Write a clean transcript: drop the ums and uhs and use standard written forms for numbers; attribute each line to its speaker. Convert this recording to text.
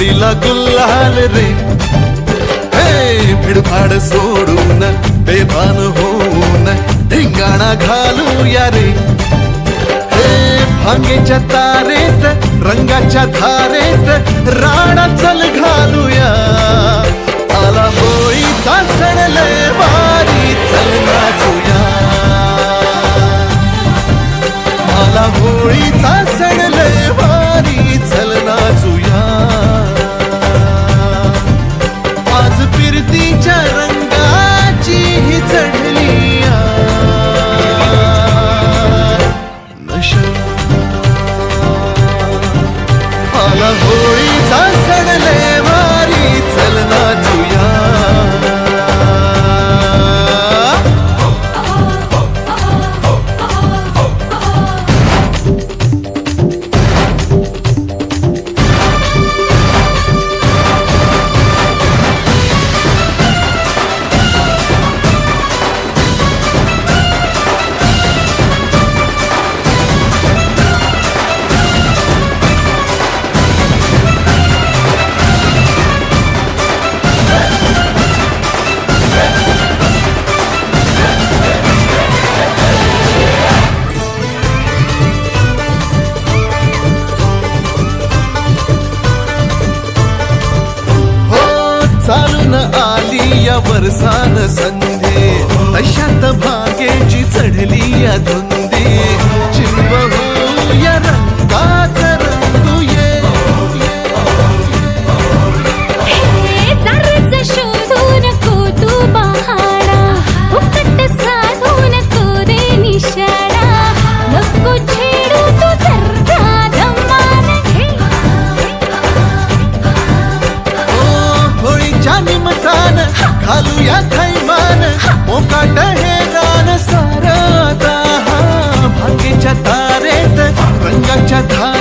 Speaker 1: उडीला गुल्हाल रे, हे भिडभाड सोडून बेभान होऊन धिंगाणा घालूया रे. हे भांगेच्या तारेत रंगाच्या धारेत राणा चल घालूया. आला होळीचा सण लय भारी चल नाचूया. आला होळीचा सण लय भारी चल नाचूया. आज फिरतीच्या रंगाची ही चढली नशा. आला होळीचा सण लय भारी चल नाचूया. चालून आली या वरसान संधे, तशात भाग्याची चढली या धुंदी. चिंब होऊया रंगात रंगूये.
Speaker 2: शोधू नको तू बहाणा, फुकट साधू नको रे निशाणा. नको छेडू तू जरा धमाल घे.
Speaker 1: होळीच्या निमतान घालूया थैमान, मोकाट हे गाणं सारं आता. भांगेच्या तारेत रंगाच्या धारेत